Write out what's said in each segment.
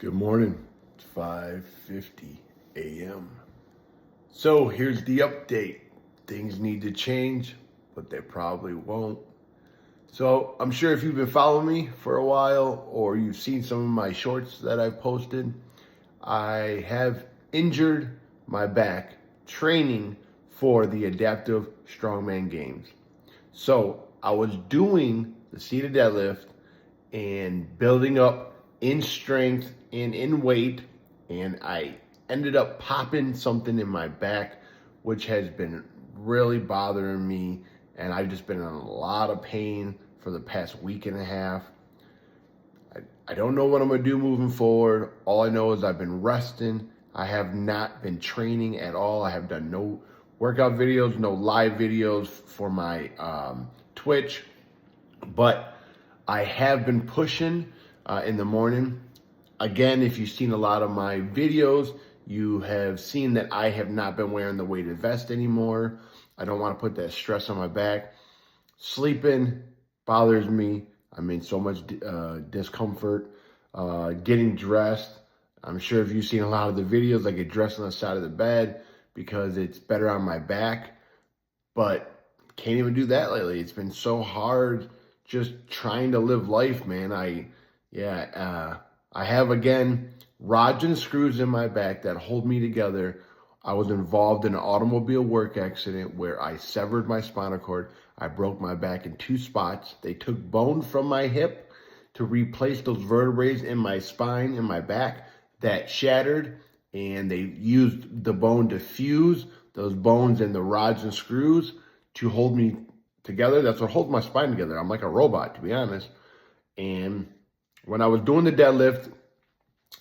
Good morning. It's 5:50 a.m. So here's the update. Things need to change, but they probably won't. So I'm sure if you've been following me for a while or you've seen some of my shorts that I've posted, I have injured my back training for the adaptive strongman games. So I was doing the seated deadlift and building up in strength and in weight, and I ended up popping something in my back, which has been really bothering me, and I've just been in a lot of pain for the past week and a half. I don't know what I'm gonna do moving forward. All I know is I've been resting. I have not been training at all. I have done no workout videos, no live videos for my Twitch, but I have been pushing in the morning. Again, if you've seen a lot of my videos, you have seen that I have not been wearing the weighted vest anymore. I don't want to put that stress on my back. Sleeping bothers me. I'm in so much discomfort. Getting dressed. I'm sure if you've seen a lot of the videos, I get dressed on the side of the bed because it's better on my back. But can't even do that lately. It's been so hard just trying to live life, man. I have, again, rods and screws in my back that hold me together. I was involved in an automobile work accident where I severed my spinal cord. I broke my back in 2 spots. They took bone from my hip to replace those vertebrae in my spine and my back that shattered, and they used the bone to fuse those bones and the rods and screws to hold me together. That's what holds my spine together. I'm like a robot, to be honest. And when I was doing the deadlift,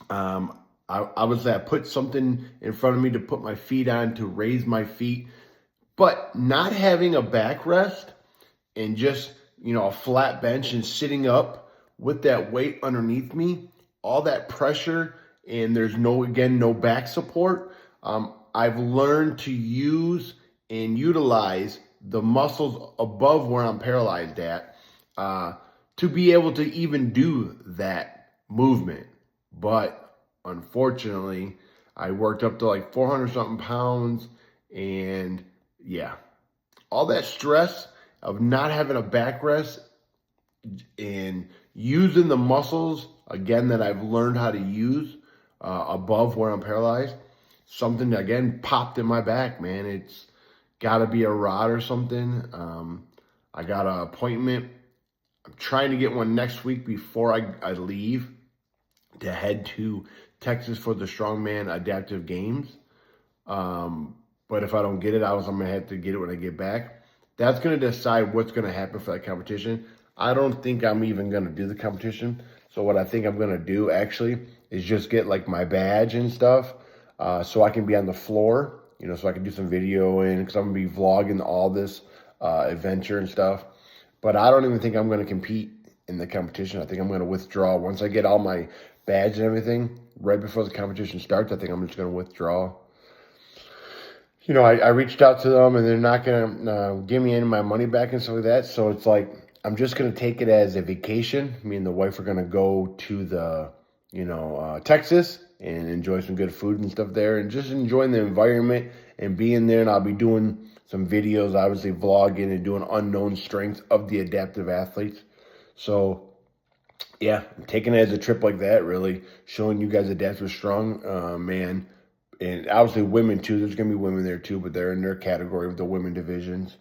I put something in front of me to put my feet on to raise my feet, but not having a backrest and just, a flat bench and sitting up with that weight underneath me, all that pressure, and there's no back support. I've learned to use and utilize the muscles above where I'm paralyzed at to be able to even do that movement. But unfortunately, I worked up to like 400 something pounds, and all that stress of not having a backrest and using the muscles again that I've learned how to use above where I'm paralyzed, something again popped in my back, man. It's got to be a rod or something. I got an appointment. I'm trying to get one next week before I leave to head to Texas for the Strongman Adaptive Games. But if I don't get it, I'm going to have to get it when I get back. That's going to decide what's going to happen for that competition. I don't think I'm even going to do the competition. So what I think I'm going to do actually is just get like my badge and stuff so I can be on the floor, so I can do some videoing because I'm going to be vlogging all this adventure and stuff. But I don't even think I'm going to compete in the competition. I think I'm going to withdraw. Once I get all my badge and everything, right before the competition starts, I think I'm just going to withdraw. I reached out to them, and they're not going to give me any of my money back and stuff like that. So it's like I'm just going to take it as a vacation. Me and the wife are going to go to the, Texas and enjoy some good food and stuff there and just enjoying the environment and being there. And I'll be doing some videos, obviously vlogging and doing unknown strengths of the adaptive athletes. So, I'm taking it as a trip like that, really showing you guys adaptive strong man. And obviously women too. There's going to be women there too, but they're in their category with the women divisions,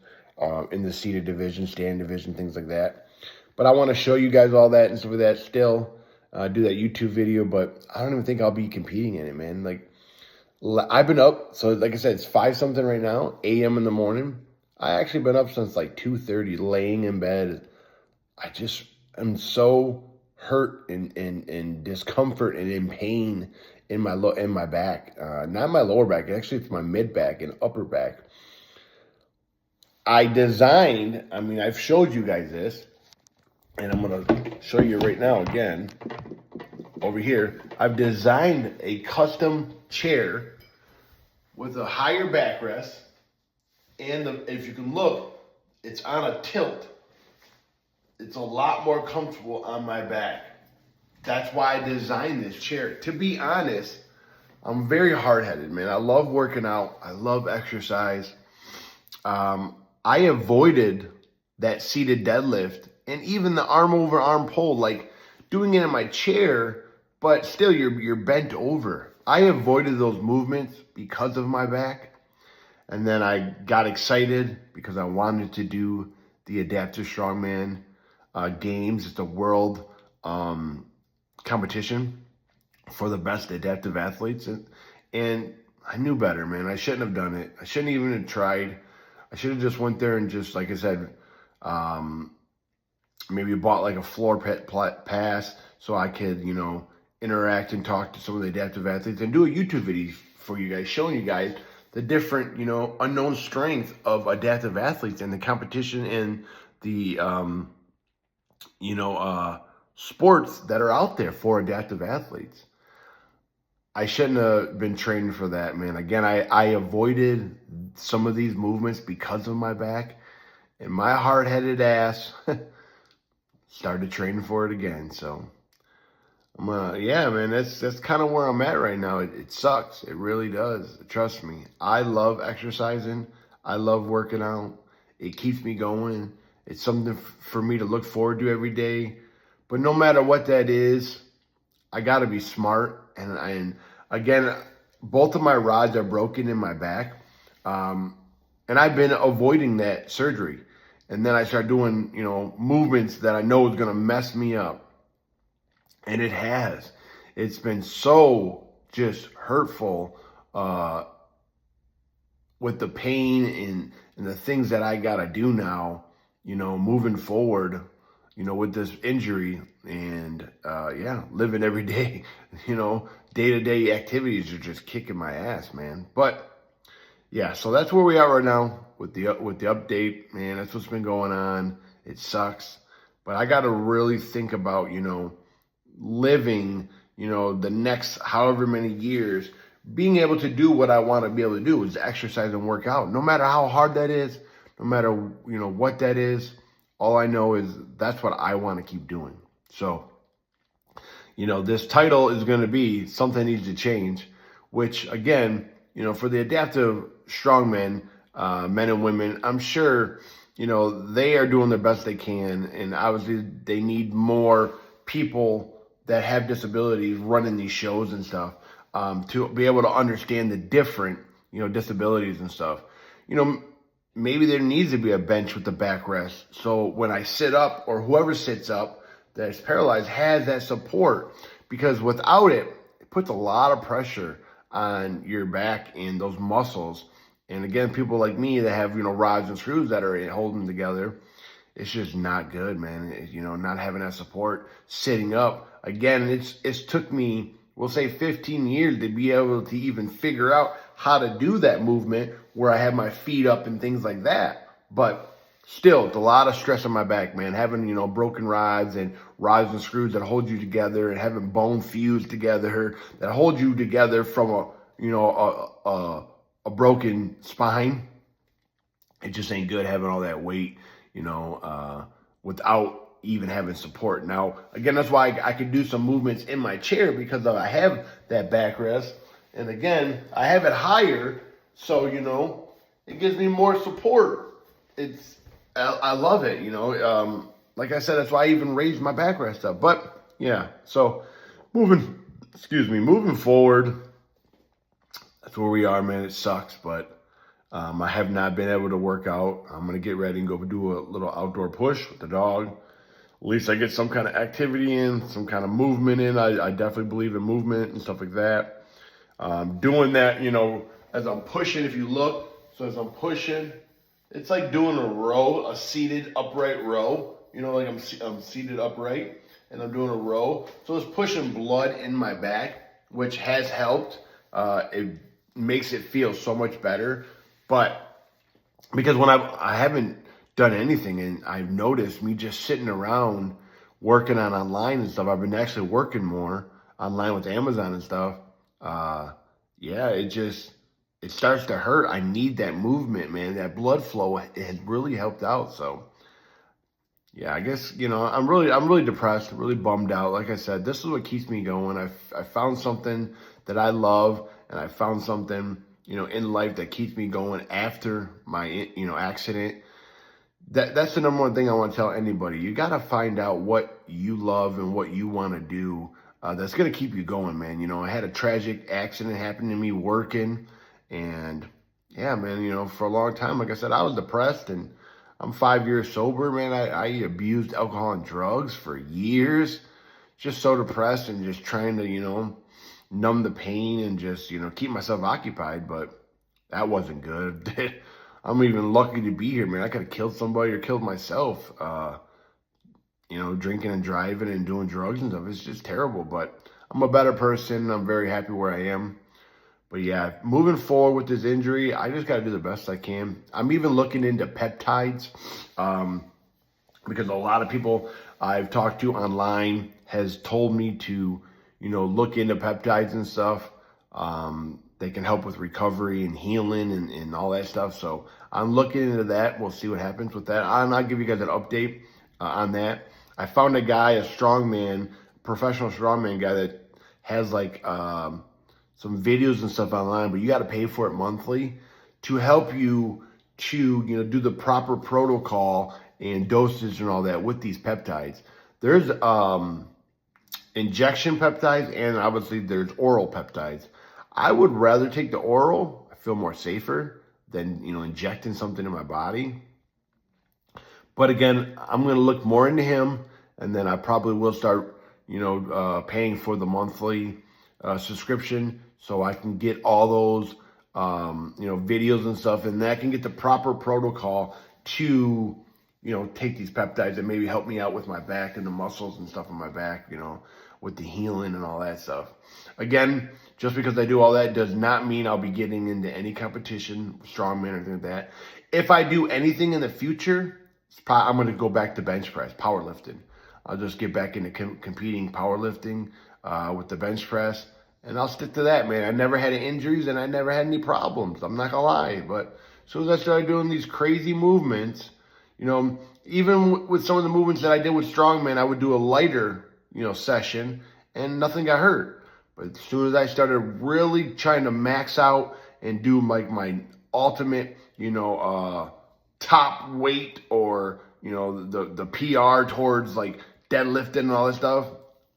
in the seated division, stand division, things like that. But I want to show you guys all that and stuff like that still, do that YouTube video, but I don't even think I'll be competing in it, man. Like, I've been up, so like I said, it's 5 something right now, a.m. in the morning. I actually been up since like 2:30, laying in bed. I just am so hurt and discomfort and in pain in my back, not my lower back. Actually, it's my mid back and upper back. I've showed you guys this, and I'm gonna show you right now again. Over here, I've designed a custom chair with a higher backrest, and if you can look, it's on a tilt. It's a lot more comfortable on my back. that's why I designed this chair. To be honest, I'm very hard-headed, man. I love working out. I love exercise. I avoided that seated deadlift and even the arm over arm pull, like doing it in my chair, but still you're bent over. I avoided those movements because of my back. And then I got excited because I wanted to do the Adaptive Strongman games. It's a world competition for the best adaptive athletes. And I knew better, man. I shouldn't have done it. I shouldn't even have tried. I should have just went there and just, like I said, maybe bought like a floor pass so I could, interact and talk to some of the adaptive athletes and do a YouTube video for you guys, showing you guys the different, unknown strength of adaptive athletes and the competition and the, sports that are out there for adaptive athletes. I shouldn't have been training for that, man. Again, I avoided some of these movements because of my back, and my hard-headed ass started training for it again. So, yeah, man, that's kind of where I'm at right now. It sucks. It really does. Trust me. I love exercising. I love working out. It keeps me going. It's something for me to look forward to every day. But no matter what that is, I got to be smart. And again, both of my rods are broken in my back. And I've been avoiding that surgery. And then I start doing, movements that I know is going to mess me up. And it has. It's been so just hurtful with the pain and the things that I got to do now, moving forward, with this injury and, living every day, day-to-day activities are just kicking my ass, man. But yeah, so that's where we are right now with the update, man. That's what's been going on. It sucks, but I got to really think about, living, the next however many years, being able to do what I want to be able to do is exercise and work out. No matter how hard that is, no matter, what that is, all I know is that's what I want to keep doing. So, this title is going to be Something Needs to Change, which again, for the adaptive strongmen, men and women, I'm sure, they are doing their best they can. And obviously they need more people that have disabilities running these shows and stuff, to be able to understand the different, disabilities and stuff. Maybe there needs to be a bench with the backrest. So when I sit up, or whoever sits up that's paralyzed has that support, because without it, it puts a lot of pressure on your back and those muscles. And again, people like me that have, rods and screws that are holding together, it's just not good, man. Not having that support, sitting up. Again, it's took me, we'll say 15 years to be able to even figure out how to do that movement where I have my feet up and things like that. But still, it's a lot of stress on my back, man. Having, broken rods and screws that hold you together, and having bone fused together that hold you together from a broken spine. It just ain't good having all that weight, without even having support. Now, again, that's why I can do some movements in my chair, because I have that backrest. And again, I have it higher, so, it gives me more support. I love it, like I said, that's why I even raised my backrest up. But yeah, so moving forward, that's where we are, man. It sucks, but I have not been able to work out. I'm going to get ready and go do a little outdoor push with the dog. At least I get some kind of activity in, some kind of movement in. I definitely believe in movement and stuff like that. Doing that, as I'm pushing, if you look, so as I'm pushing, it's like doing a seated upright row, like I'm seated upright and I'm doing a row. So it's pushing blood in my back, which has helped. It makes it feel so much better. But because when I haven't done anything, and I've noticed me just sitting around working online and stuff, I've been actually working more online with Amazon and stuff. It starts to hurt. I need that movement, man. That blood flow has really helped out. So yeah, I guess, I'm really depressed, really bummed out. Like I said, this is what keeps me going. I found something that I love, and I found something, in life that keeps me going after my, accident. That's the number one thing I want to tell anybody. You got to find out what you love and what you want to do. That's going to keep you going, man. I had a tragic accident happen to me working, and yeah, man, for a long time, like I said, I was depressed, and I'm 5 years sober, man. I abused alcohol and drugs for years, just so depressed and just trying to, numb the pain and just, keep myself occupied. But that wasn't good. I'm even lucky to be here, man. I could have killed somebody or killed myself, drinking and driving and doing drugs and stuff. It's just terrible, but I'm a better person. I'm very happy where I am. But yeah, moving forward with this injury, I just got to do the best I can. I'm even looking into peptides, because a lot of people I've talked to online has told me to, look into peptides and stuff. They can help with recovery and healing and all that stuff. So I'm looking into that. We'll see what happens with that. And I'll give you guys an update on that. I found a guy, a strongman, professional strongman guy that has like some videos and stuff online, but you got to pay for it monthly to help you to, do the proper protocol and dosage and all that with these peptides. There's injection peptides, and obviously there's oral peptides. I would rather take the oral. I feel more safer than, injecting something in my body. But again, I'm going to look more into him, and then I probably will start, paying for the monthly subscription so I can get all those, videos and stuff, and then I can get the proper protocol to, take these peptides and maybe help me out with my back and the muscles and stuff in my back, with the healing and all that stuff. Again, just because I do all that does not mean I'll be getting into any competition, strongman or anything like that. If I do anything in the future, I'm going to go back to bench press, powerlifting. I'll just get back into competing powerlifting with the bench press, and I'll stick to that, man. I never had any injuries, and I never had any problems. I'm not going to lie. But as soon as I started doing these crazy movements, even with some of the movements that I did with strongman, I would do a lighter, session, and nothing got hurt. But as soon as I started really trying to max out and do like my ultimate, top weight or, the PR towards like deadlifting and all that stuff,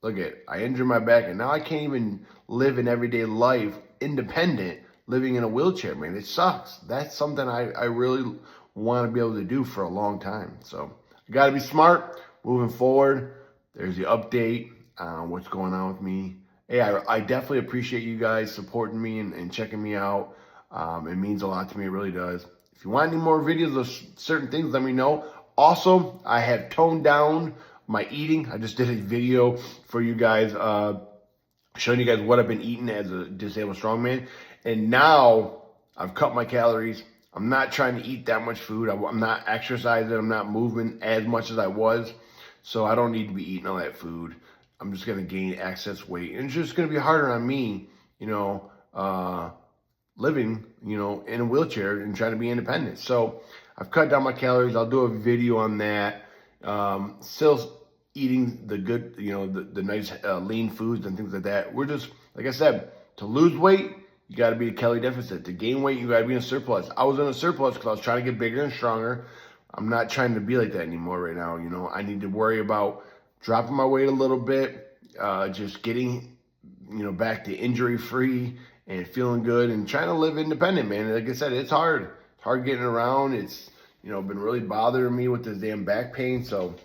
I injured my back, and now I can't even live an everyday life independent, living in a wheelchair, man. It sucks. That's something I really want to be able to do for a long time. So I got to be smart moving forward. There's the update on what's going on with me. Hey, I definitely appreciate you guys supporting me and checking me out. It means a lot to me. It really does. If you want any more videos of certain things, let me know. Also, I have toned down my eating. I just did a video for you guys, showing you guys what I've been eating as a disabled strongman. And now I've cut my calories. I'm not trying to eat that much food. I'm not exercising. I'm not moving as much as I was. So I don't need to be eating all that food. I'm just going to gain excess weight. And it's just going to be harder on me, living, in a wheelchair and trying to be independent. So I've cut down my calories. I'll do a video on that. Still eating the good, the nice lean foods and things like that. We're just, like I said, to lose weight, you got to be a calorie deficit. To gain weight, you got to be in a surplus. I was in a surplus because I was trying to get bigger and stronger. I'm not trying to be like that anymore right now. I need to worry about dropping my weight a little bit, just getting, back to injury-free and feeling good and trying to live independent, man. Like I said, it's hard. It's hard getting around. It's, been really bothering me with this damn back pain. So,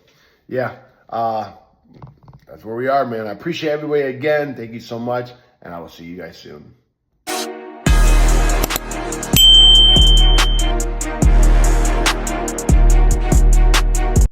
yeah, that's where we are, man. I appreciate everybody again. Thank you so much, and I will see you guys soon.